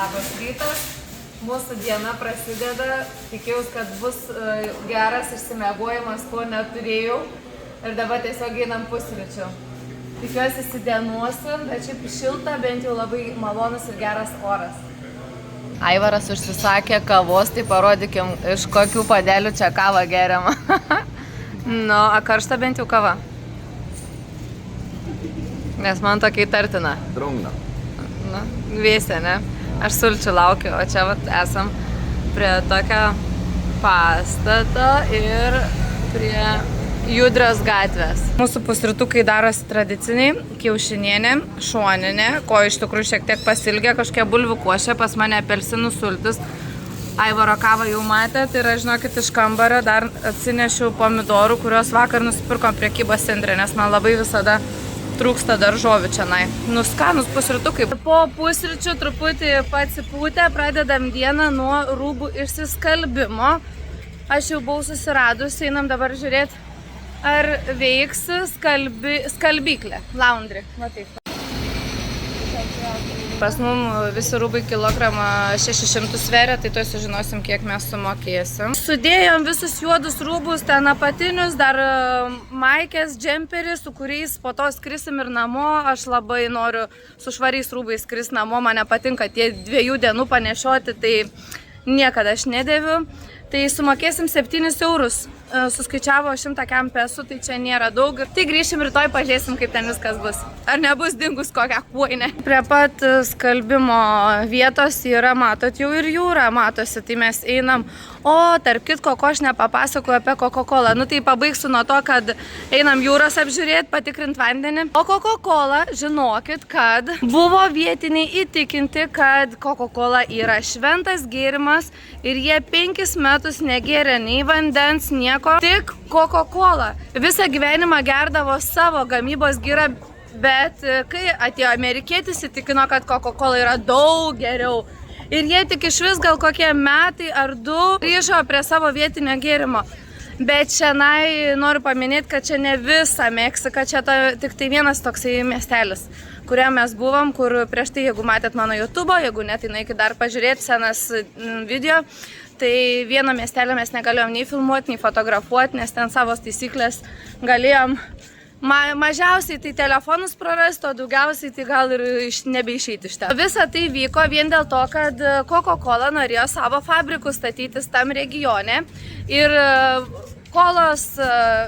Labas rytas, mūsų diena prasideda, tikėjausi, kad bus geras išsimiegojimas, ko neturėjau ir dabar tiesiog einam pusryčių. Tikiuosi įsidienuosiu, bet šiaip šilta, bent jau labai malonus ir geras oras. Aivaras užsisakė kavos, tai parodykim, iš kokių padelių čia kava geriama. Nu, a karšta bent jau kava? Nes man tokia įtartina. Drungna. Nu, vėsė, ne? Aš sulčių laukiu, o čia vat esam prie tokio pastato ir prie Judrios gatvės. Mūsų pusrytukai darosi tradiciniai, kiaušinienė, šoninė, ko iš tikrųjų šiek tiek pasilgė, kažkokia bulvių košė, pas mane apelsinų sultis. Aivaro kavą jau matėt, tai yra, žinokit, iš kambario dar atsinešiau pomidorų, kuriuos vakar nusipirkom prekybos centre, nes man labai visada trūksta daržovių čianai. Nu, skanus pusrytukai. Po pusryčių truputį pasipūtę, pradedam dieną nuo rūbų išsiskalbimo. Aš jau buvau susiradusi, einam dabar žiūrėti, ar veiks skalbyklė, laundry. Va taip. Pas mum visi rūbai kilogramą 600 sveria, tai tuoj sužinosim, kiek mes sumokėsim. Sudėjom visus juodus rūbus, ten apatinius, dar maikės, džemperį, su kuriais po to skrisim ir namo. Aš labai noriu su švariais rūbais skristi namo, man nepatinka tie 2 dienų panešioti, tai niekada aš nedėviu. Tai sumokėsim 7 eurus. Suskaičiavo 100 kem pesų, tai čia nėra daug. Tai grįšim rytoj, pažiūrėsim, kaip ten viskas bus. Ar nebus dingus kokią kuoinę. Prie pat skalbimo vietos yra, matot, jau ir jūra matosi, tai mes einam. O, tarp kitko, ko aš nepapasakoju apie Coca-Colą. Nu tai pabaigsiu nuo to, kad einam jūros apžiūrėti, patikrint vandenį. O Coca-Cola, žinokit, kad buvo vietiniai įtikinti, kad Coca-Cola yra šventas gėrimas ir jie 5 metus negėrė nei vandens, nieko, tik Coca-Cola. Visą gyvenimą gerdavo savo gamybos gyrą, bet kai atėjo amerikietis, įtikino, kad Coca-Cola yra daug geriau. Ir jie tik iš vis gal kokie metai ar 2 grįžo prie savo vietinio gėrimo. Bet šiandien noriu paminėti, kad čia ne visa Meksika, čia tik tai vienas toksai miestelis, kuriam mes buvom, kur prieš tai, jeigu matėt mano YouTube, jeigu ne, tai nueikit dar pažiūrėti senas video. Tai vieno miestelio mes negalėjom nei filmuoti, nei fotografuoti, nes ten savos taisyklės galėjom mažiausiai tai telefonus prarasti, o daugiausiai tai gal ir nebeišeiti iš ten. Visa tai vyko vien dėl to, kad Coca-Cola norėjo savo fabrikus statytis tam regione ir kolos,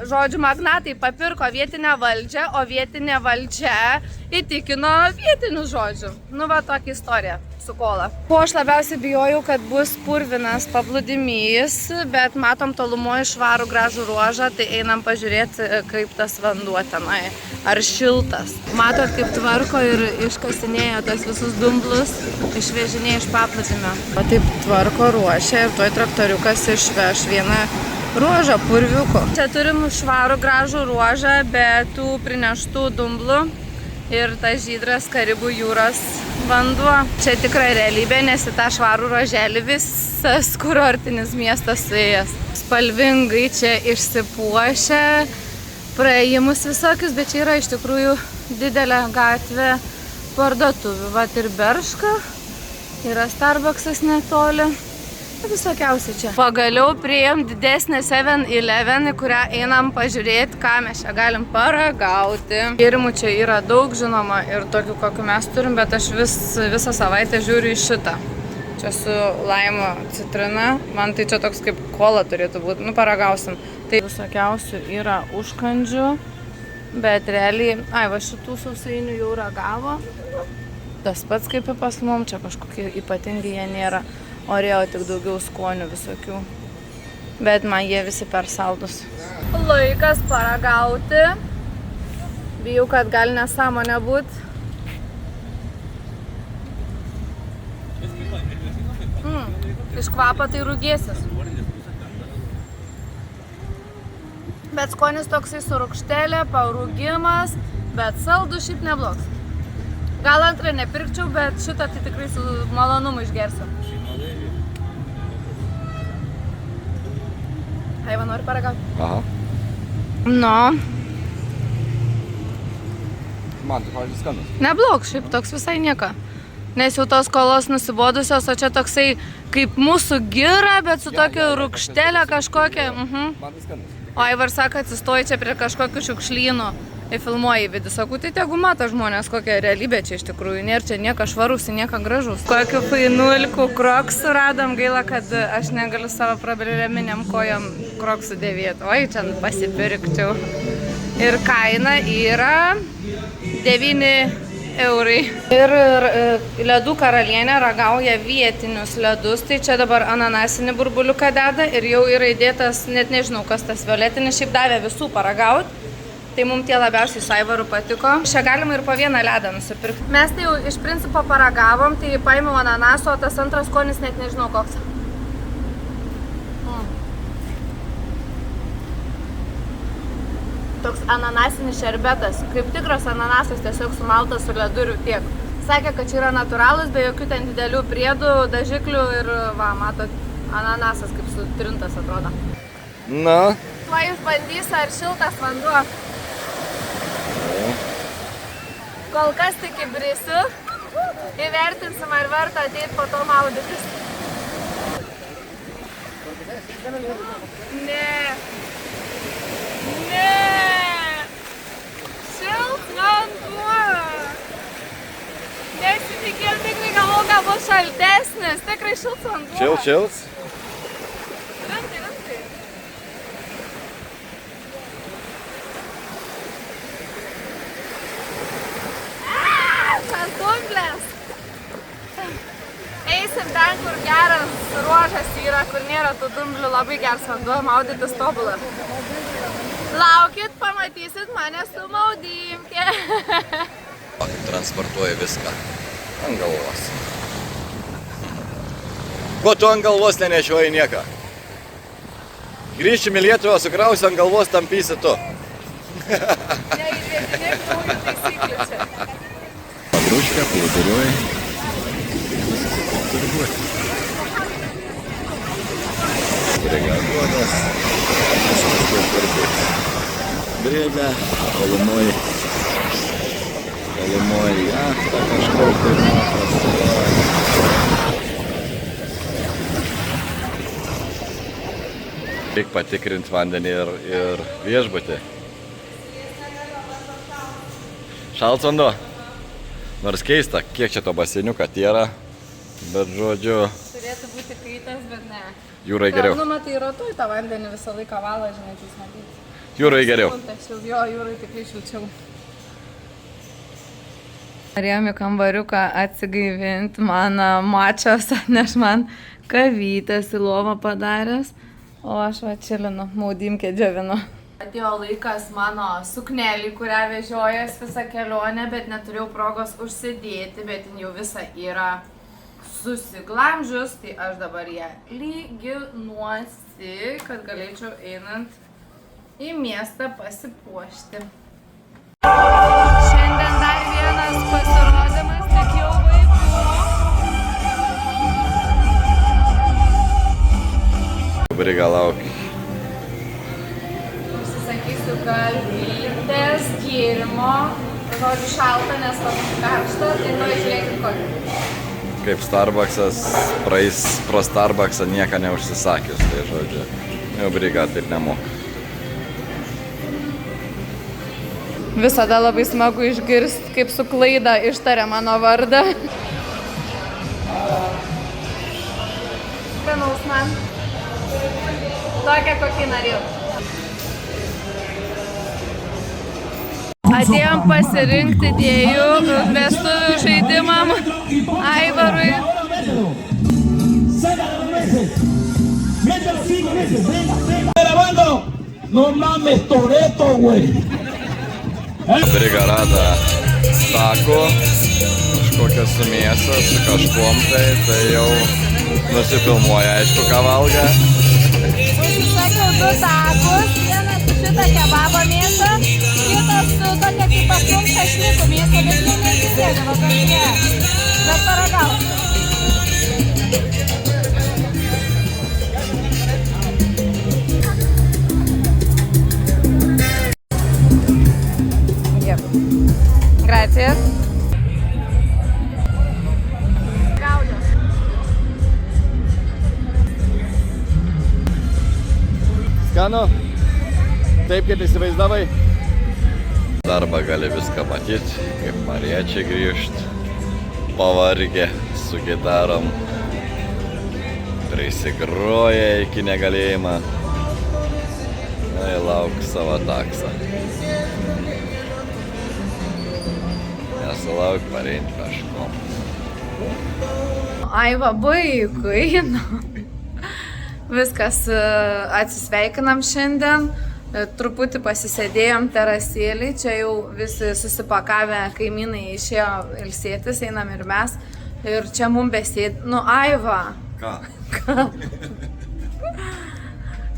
žodžiu, magnatai papirko vietinę valdžią, o vietinė valdžia įtikino vietinius žodžių. Nu va, tokia istorija su kola. Ko aš labiausiai bijojau, kad bus purvinas paplūdimys, bet matom tolumoje švarų gražų ruožą, tai einam pažiūrėti, kaip tas vanduo tenai, ar šiltas. Matot, kaip tvarko ir iškasinėjo tas visus dumblus, išvežinėjo iš paplūdimio. O taip tvarko ruošia ir tuoj traktoriukas išveš vieną ruožą purviuko. Čia turim švarų gražų ruožą, be tų prineštų dumblų ir tas žydras Karibų jūros vanduo. Čia tikra realybė, nes į tą švarų ruoželį visas kurortinis miestas suėjęs. Spalvingai čia išsipuošę, praėjimus visokius, bet čia yra iš tikrųjų didelė gatvė parduotuvių. Vat ir Berška, yra Starbucksas netoli. Visokiausiai čia. Pagaliau priėjom didesnę 7-Eleven, į kurią einam pažiūrėti, ką mes čia galim paragauti. Gėrimų čia yra daug, žinoma, ir tokių, kokių mes turim, bet aš visą savaitę žiūriu į šitą. Čia su laimo citrina. Man tai čia toks kaip kola turėtų būti. Nu, paragausim. Tai visokiausių yra užkandžių, bet realiai, va, šitų sausainių jau ragavo. Tas pats kaip ir pas mum, čia kažkokie ypatingai jie nėra. Orėjo tik daugiau skonių visokių, bet man jie visi per saldus. Laikas paragauti. Bijau, kad gali nesąmonė būt. Iš kvapo tai rūgėsis. Bet skonis toksai su rūgštelė, parūgimas, bet saldus šiaip neblogs. Gal antrą nepirkčiau, bet šitą tai tikrai su malonumu išgersiu. Aiva, nori paragauti? Aha. Nu. Man tai pavyzdžiui skanus. Neblogs, šiaip toks visai nieko. Nes jau tos kolos nusibodusios, o čia toksai kaip mūsų gira, bet su tokia rūgštelė kažkokia. Man viskas. O Aivar sako, atsistoji čia prie kažkokių šiukšlynų ir filmuoji vidų. Sakau, tai tegu mato žmonės, kokia realybė čia iš tikrųjų. Nėra čia nieko švarus, nieko gražus. Kokių fainulkų kroksų radom, gaila, kad aš negaliu savo prabrėminiam kojom kroksų dėvėti. Oi, čia pasipirkčiau. Ir kaina yra 9 eurai. Ir ledų karalienė ragauja vietinius ledus, tai čia dabar ananasinį burbuliuką deda ir jau yra įdėtas, net nežinau, kas tas violetinis, šiaip davė visų paragauti. Tai mums tie labiausiai su Aivaru patiko. Čia galima ir po vieną ledą nusipirkti. Mes tai jau iš principo paragavom, tai paėmiau ananaso, o tas antras skonis net nežinau koks. Toks ananasinis šerbetas, kaip tikras ananasas, tiesiog sumaltas su ledu ir tiek. Sakė, kad čia yra natūralus, be jokių ten didelių priedų, dažiklių ir va, matot, ananasas kaip sutrintas atrodo. Na. Tuo išbandysiu, ar šiltas vanduo. Kol kas tik įbrisiu, įvertinsim, ar verta ateiti po to maudytis. Ne. Šiltas vanduo. Nesitikėjau, tikrai galvoju, gal bus šaltesnis. Tikrai šiltas vanduo. Šilts. Rimtai. Čia dumblės. Eisim ten, kur geras ruožas yra, kur nėra tų dumblių, labai geras vanduo, maudytis tobulą. Laukit, pamatysit mane su maudymke. Transportuoja viską ant galvos. Ko tu ant galvos nenešioji nieką? Grįšim į Lietuvą, sukrausi ant galvos, tampysi tu. Neįvedinėk naujų taisyklių čia. Padruška, plūduriuoji. Turi būti. Regaduotas. Drėbė, tolumoji, jachta kažkur tai paprastuoja. Reikia patikrinti vandenį ir viešbutį. Šaltas vanduo. Nors keista, kiek čia to baseiniuką yra, bet žodžiu... Turėtų būti kaitas, bet ne. Jūrai geriau. Nu, matai, rotui tą vandenį visą laiką valą, žinai, jūs matyti. Jūrai geriau. Jo, jūrai tikrai šilčiau. Norėjom į kambariuką atsigaivinti, man mačios atneš man kavytės į lovą padaręs, o aš va čilinu, maudymkę džiovinu. Atėjo laikas mano suknelį, kurią vežiojas visą kelionę, bet neturėjau progos užsidėti, bet jau visa yra susiglamžius, tai aš dabar ją lyginuosi, kad galėčiau einant į miestą pasipuošti. Šiandien dar vienas pasirodymas, tik jau vaikų. Dabar gal lauk. Užsisakysiu kavytės, gėrimo, žodžiu šalta, nes karšta, tai nu žiūrėkit kokį. Kaip Starbucksas, praeis pro Starbucksą nieką neužsisakius, tai žodžiu, jau briga taip nemoka. Visada labai smagu išgirsti, kaip su klaida ištaria mano vardą. Skanaus man. Tokia, kokį norėjau. Atėjom pasirinkti dėjų vestuvių žaidimam Aivarui. No mames, Toreto, güey. Briga rada stakų, kažkokią su mėsą, su kažkuom tai jau nusifilmuoja, aišku, ką valga. Užsisakiau 2 takus, vienas su šitą kebabo mėsą, kitas su tokia kaip pas mums šašlykų mėsą, bet jau nesisėdavo kažkie. Bet paragausiu. Gracias. skanu? Taip, kaip įsivaizdavai? Darbą gali viską matyti, kaip mariečiai grįžt, pavargę su gitarom, prisigroję iki negalėjimą. Na, lauk savo taksą. Nesulauk pareint kažkom. Aiva baigui. Viskas, atsisveikinam šiandien. Truputį pasisėdėjom terasėlį, čia jau visi susipakavę kaimynai išėjo ilsėtis, einam ir mes. Ir čia mum besėd... Nu, Aiva. Ką?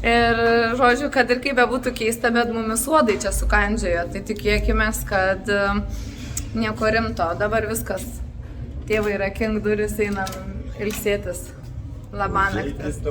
Ir žodžiu, kad ir kaip bebūtų keista, bet mumis uodai čia sukandžiojo, tai tikėkimės, kad nieko rimto. Dabar viskas. Tėvai rakink duris, einam ilsėtis. Labanaktis.